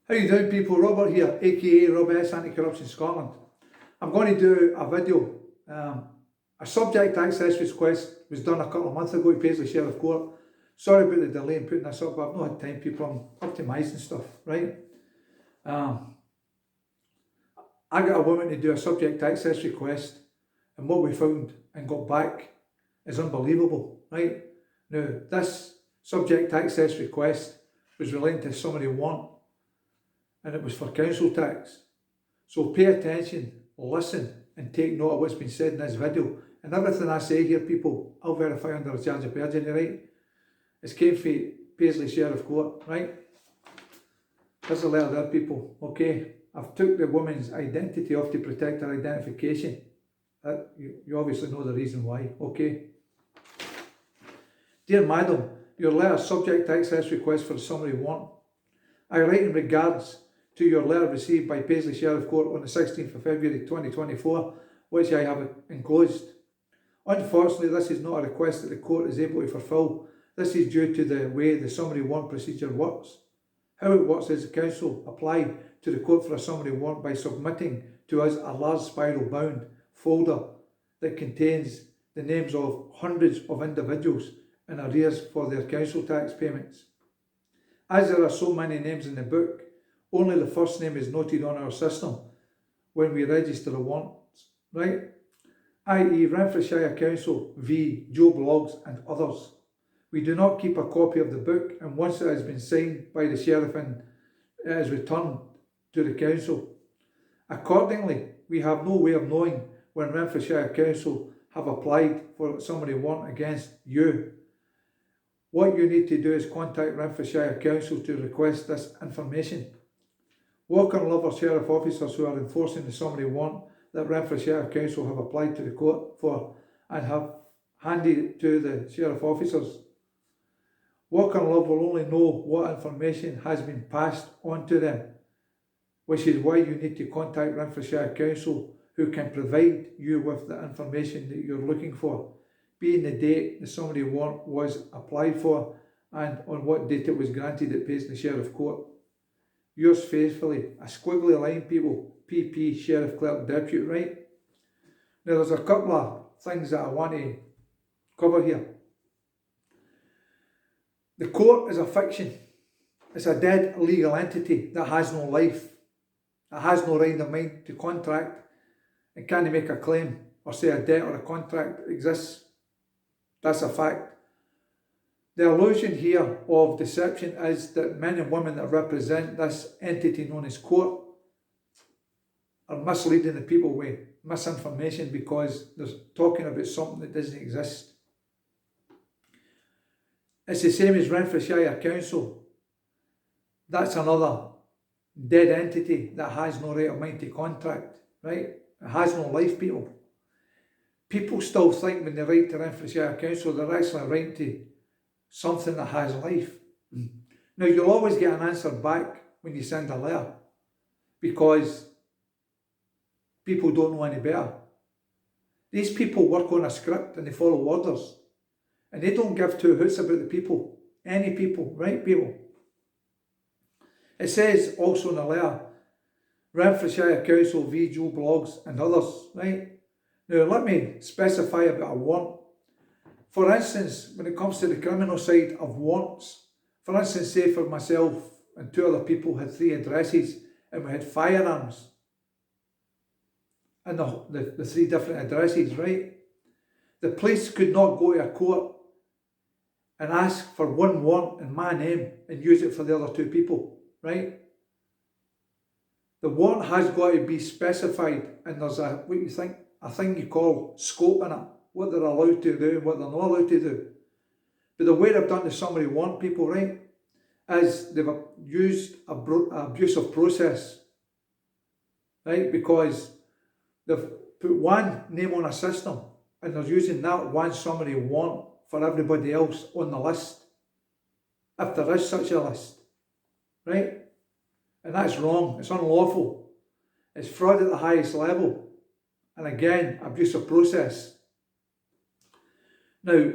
How you doing, people? Robert here, aka Robess Anti-Corruption Scotland. I'm going to do a video. A subject access request was done a couple of months ago to Paisley Sheriff Court. Sorry about the delay in putting this up, but I've not had time, people. I'm optimising stuff, right? I got a woman to do a subject access request, and what we found and got back is unbelievable, right? Now, this subject access request was relating to Summary Warrant, and it was for council tax. So pay attention, listen, and take note of what's been said in this video. And everything I say here, people, I'll verify under a charge of perjury, right? It's came from Paisley Sheriff Court, right? There's a letter there, people, okay? I've took the woman's identity off to protect her identification. You obviously know the reason why, okay? Dear Madam, your letter subject access request for Summary Warrant. I write in regards to your letter received by Paisley Sheriff Court on the 16th of February 2024, which I have enclosed. Unfortunately, this is not a request that the court is able to fulfil. This is due to the way the Summary Warrant procedure works. How it works is the council apply to the court for a Summary Warrant by submitting to us a large spiral bound folder that contains the names of hundreds of individuals in arrears for their council tax payments. As there are so many names in the book, only the first name is noted on our system when we register the warrants, right? i.e. Renfrewshire Council v. Joe Blogs and others. We do not keep a copy of the book, and once it has been signed by the sheriff and it is returned to the council. Accordingly, we have no way of knowing when Renfrewshire Council have applied for Summary Warrant against you. What you need to do is contact Renfrewshire Council to request this information. Work on lover sheriff officers who are enforcing the Summary Warrant that Renfrewshire Council have applied to the court for and have handed it to the sheriff officers. Work on love will only know what information has been passed on to them, which is why you need to contact Renfrewshire Council, who can provide you with the information that you're looking for, being the date the Summary Warrant was applied for and on what date it was granted at Paisley Sheriff Court. Yours faithfully, a squiggly line, people, PP Sheriff Clerk Deputy, right? Now there's a couple of things that I want to cover here. The court is a fiction. It's a dead legal entity that has no life. It has no right of mind to contract and can't make a claim or say a debt or a contract exists. That's a fact. The illusion here of deception is that men and women that represent this entity known as court are misleading the people with misinformation because they're talking about something that doesn't exist. It's the same as Renfrewshire Council. That's another dead entity that has no right of mind to contract, right? It has no life, people. People still think when they write to Renfrewshire Council, they're actually writing to something that has life. Now, you'll always get an answer back when you send a letter because people don't know any better. These people work on a script and they follow orders. And they don't give two hoots about the people. Any people, right, people? It says also in the letter, Renfrewshire Council v. Joe Blogs and others, right? Now, let me specify about a warrant. For instance, when it comes to the criminal side of warrants, for instance, say for myself and two other people had 3 addresses and we had firearms and the 3 different addresses, right? The police could not go to a court and ask for one warrant in my name and use it for the other 2 people, right? The warrant has got to be specified, and there's a thing you call scope in it, what they're allowed to do and what they're not allowed to do. But the way they've done the Summary Warrant, people, right, is they've used abuse of process, right? Because they've put one name on a system and they're using that one Summary Warrant for everybody else on the list, if there is such a list, right? And that's wrong, it's unlawful, it's fraud at the highest level, and again, abuse of process. Now,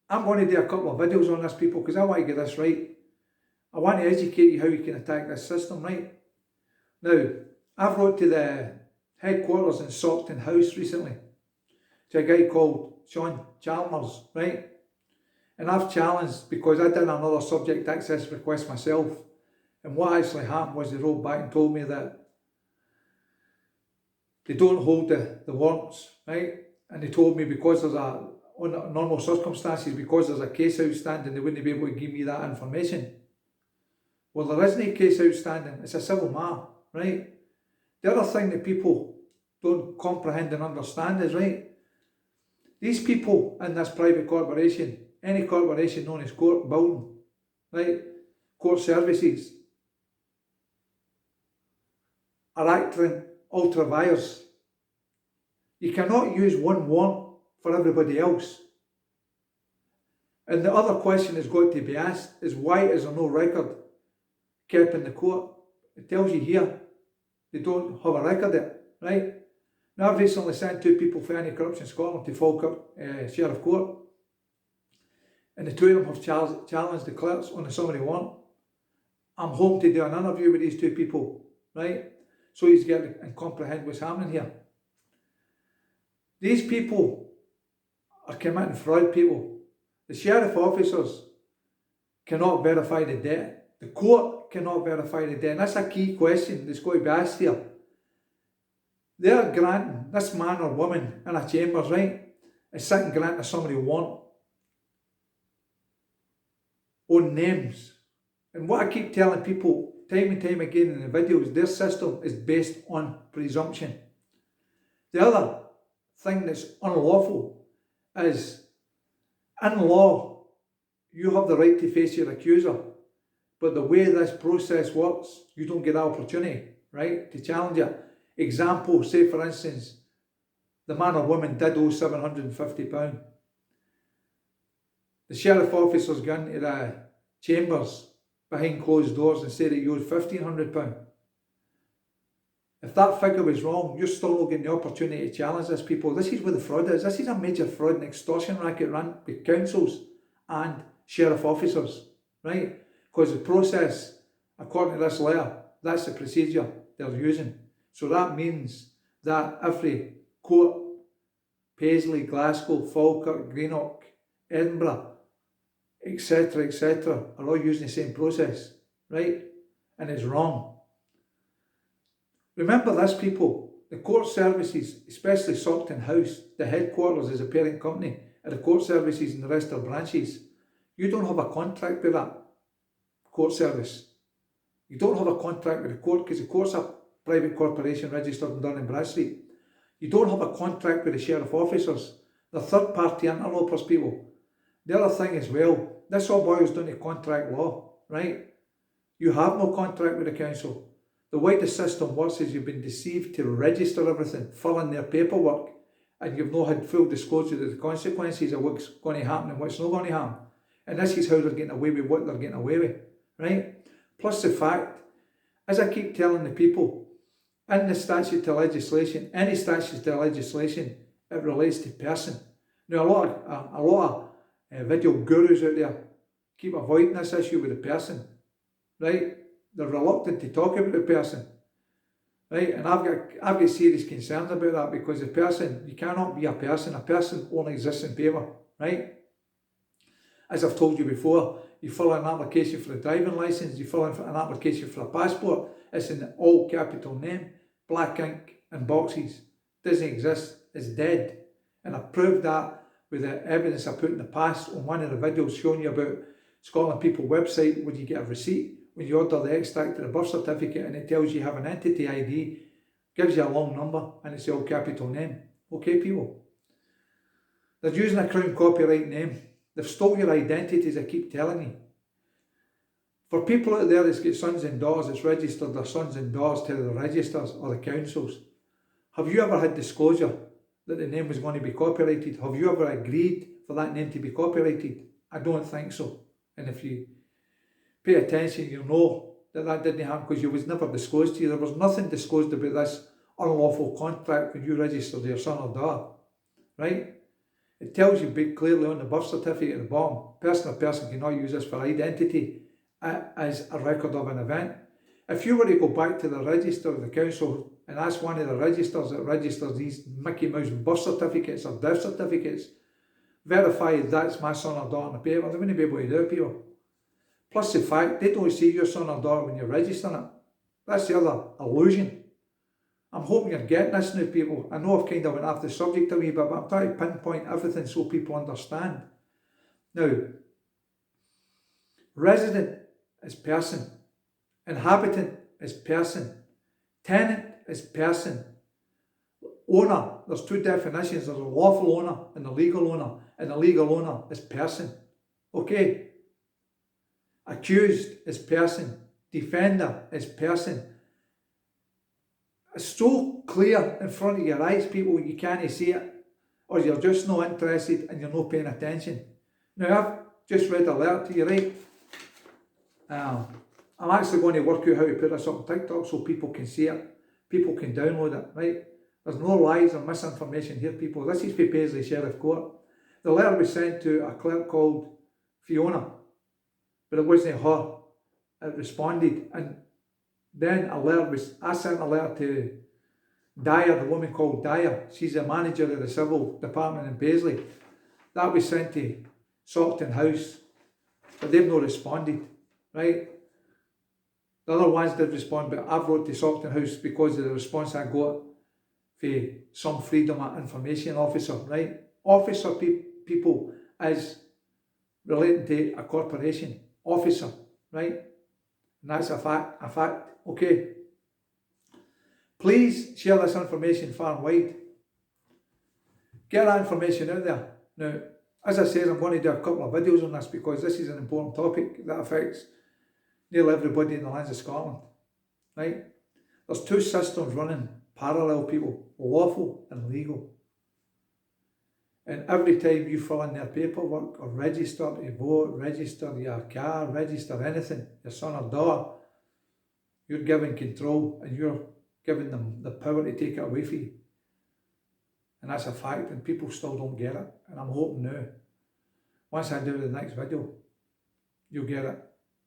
I'm going to do a couple of videos on this, people, because I want to get this right. I want to educate you how you can attack this system, right? Now, I've wrote to the headquarters in Stockton House recently, to a guy called Sean Chalmers, right? And I've challenged, because I did another subject access request myself, and what actually happened was they wrote back and told me that they don't hold the warrants, right? And they told me because there's under normal circumstances, because there's a case outstanding, they wouldn't be able to give me that information. Well, there isn't a case outstanding, it's a civil matter, right? The other thing that people don't comprehend and understand is, right, these people in this private corporation, any corporation known as court building, right, court services, are acting ultra vires. You cannot use one warrant for everybody else. And the other question that's got to be asked is, why is there no record kept in the court? It tells you here they don't have a record of it, right? Now, I've recently sent 2 people for Anti-Corruption Scotland to Falkirk Sheriff Court, and the 2 of them have challenged the clerks on the summary warrant. I'm hoping to do an interview with these 2 people, right? So you get and comprehend what's happening here. These people are committing fraud, people. The sheriff officers cannot verify the debt. The court cannot verify the debt. And that's a key question that's got to be asked here. They're granting this man or woman in a chambers, right, is sitting granting a summary warrant on names. And what I keep telling people time and time again in the videos, their system is based on presumption. The other thing that's unlawful is, in law, you have the right to face your accuser, but the way this process works, you don't get an opportunity, right, to challenge it. Example, say for instance, the man or woman did owe £750. The sheriff officer's gone to the chambers behind closed doors and said that you owed £1,500. If that figure was wrong, you're still not getting the opportunity to challenge this, people. This is where the fraud is. This is a major fraud and extortion racket run with councils and sheriff officers, right? Because the process, according to this letter, that's the procedure they're using. So that means that every court, Paisley, Glasgow, Falkirk, Greenock, Edinburgh, etc., are all using the same process, right? And it's wrong. Remember this, people, the court services, especially Stockton House, the headquarters is a parent company, and the court services and the rest of the branches, you don't have a contract with that court service. You don't have a contract with the court because the court's a private corporation registered in Dun and Bradstreet. You don't have a contract with the sheriff officers. They're third party interlopers, people. The other thing as well, this all boils down to contract law, right? You have no contract with the council. The way the system works is you've been deceived to register everything, fill in their paperwork, and you've not had full disclosure of the consequences of what's going to happen and what's not going to happen. And this is how they're getting away with what they're getting away with, right? Plus the fact, as I keep telling the people, in the statutory legislation, any statutory legislation, it relates to person. Now, a lot of video gurus out there keep avoiding this issue with the person, right? They're reluctant to talk about the person, right? And I've got serious concerns about that, because the person, you cannot be a person. A person only exists in paper, right? As I've told you before, you fill in an application for a driving licence, you fill in an application for a passport, it's in all capital name, black ink and boxes. Doesn't exist, it's dead. And I proved that with the evidence I put in the past on one of the videos showing you about Scotland People website, where you get a receipt when you order the extract of the birth certificate, and it tells you have an entity ID, gives you a long number, and it's all capital name. Okay, people? They're using a Crown copyright name. They've stole your identities, I keep telling you. For people out there that's got sons and daughters that's registered their sons and daughters to the registers or the councils, have you ever had disclosure that the name was going to be copyrighted? Have you ever agreed for that name to be copyrighted? I don't think so. And if you pay attention, you'll know that that didn't happen, because it was never disclosed to you. There was nothing disclosed about this unlawful contract when you registered your son or daughter, right? It tells you big clearly on the birth certificate at the bottom, person or person cannot use this for identity, as a record of an event. If you were to go back to the register of the council and ask one of the registers that registers these Mickey Mouse birth certificates or death certificates, verify that's my son or daughter on the paper, they wouldn't be able to do it, people. Plus the fact, they don't see your son or daughter when you're registering it. That's the other illusion. I'm hoping you're getting this now, people. I know I've kind of went off the subject a wee bit, but I'm trying to pinpoint everything so people understand. Now, resident is person, inhabitant is person, tenant is person, owner, there's two definitions, there's a lawful owner and a legal owner, and the legal owner is person, okay? Accused is person, defender is person. It's so clear in front of your eyes, people, you can't see it, or you're just not interested and you're not paying attention. Now, I've just read a letter to you, right? I'm actually going to work out how to put this up on TikTok so people can see it, people can download it, right? There's no lies or misinformation here, people. This is for Paisley Sheriff Court. The letter was sent to a clerk called Fiona, but it wasn't her. It responded, and then I sent a letter to Dyer, the woman called Dyer. She's the manager of the civil department in Paisley. That was sent to Saughton House, but they've not responded, right? The other ones did respond, but I've wrote to Saughton House because of the response I got for some freedom of information officer, right? Officer people is relating to a corporation, officer, right? And that's a fact, okay? Please share this information far and wide. Get that information out there. Now, as I said, I'm going to do a couple of videos on this because this is an important topic that affects nearly everybody in the lands of Scotland, right? There's two systems running parallel, people, lawful and legal. And every time you fill in their paperwork or register to vote, register your car, register anything, your son or daughter, you're giving control and you're giving them the power to take it away from you. And that's a fact, and people still don't get it. And I'm hoping now, once I do the next video, you'll get it.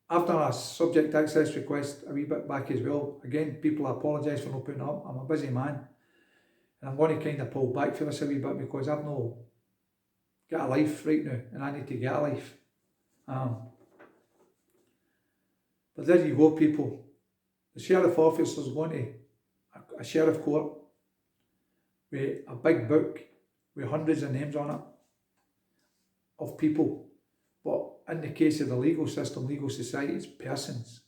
I've done a subject access request a wee bit back as well. Again, people, I apologise for not putting it up. I'm a busy man. And I'm going to kind of pull back for this a wee bit because I've not got a life right now and I need to get a life. But there you go, people. The sheriff officer's going to a sheriff court with a big book with hundreds of names on it of people. But in the case of the legal system, legal society, it's persons.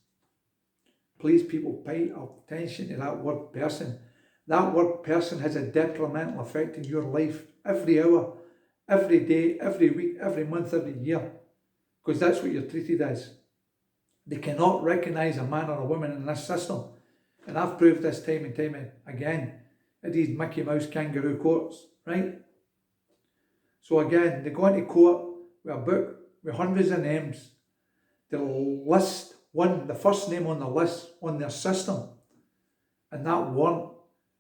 Please, people, pay attention to that word person. That word person has a detrimental effect in your life every hour, every day, every week, every month, every year. Because that's what you're treated as. They cannot recognise a man or a woman in this system. And I've proved this time and time again at these Mickey Mouse kangaroo courts, right? So again, they go into court with a book with hundreds of names. They'll list the first name on the list on their system. And that warrant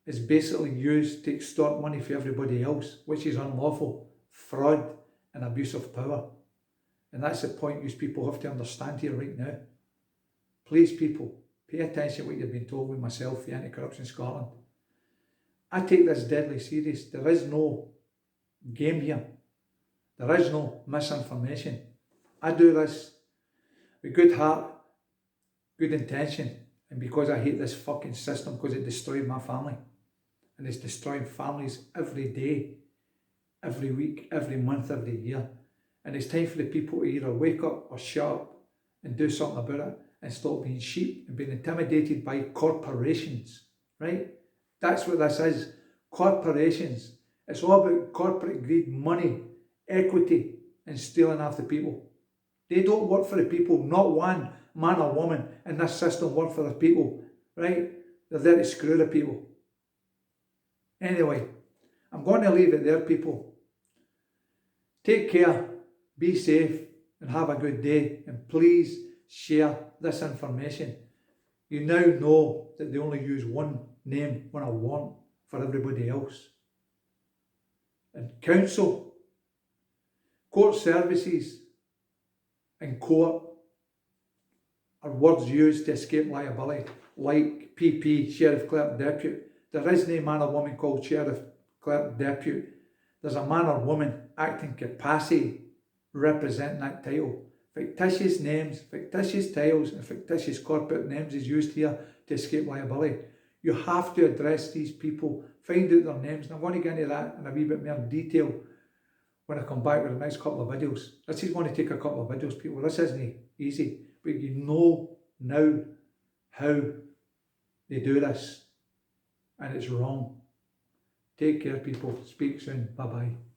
is basically used to extort money for everybody else, which is unlawful, fraud and abuse of power. And that's the point you people have to understand here right now. Please, people, pay attention to what you've been told with myself, the Anti-Corruption Scotland. I take this deadly serious. There is no game here. There is no misinformation. I do this with good heart, good intention, and because I hate this fucking system, because it destroyed my family. And it's destroying families every day, every week, every month, every year. And it's time for the people to either wake up or shut up and do something about it and stop being sheep and being intimidated by corporations, right? That's what this is. Corporations. It's all about corporate greed, money, equity, and stealing off the people. They don't work for the people. Not one man or woman in this system work for the people, right? They're there to screw the people. Anyway, I'm going to leave it there, people. Take care, be safe, and have a good day. And please share this information. You now know that they only use one name on a warrant for everybody else. And council, court services, and court, are words used to escape liability, like PP, Sheriff, Clerk, Deputy. There is no man or woman called Sheriff, Clerk, Deputy. There's a man or woman acting capacity representing that title. Fictitious names, fictitious titles and fictitious corporate names is used here to escape liability. You have to address these people, find out their names, and I'm going to get into that in a wee bit more detail when I come back with the next couple of videos. This is going to take a couple of videos, people. This isn't easy, but you know now how they do this, and it's wrong. Take care, people. Speak soon. Bye-bye.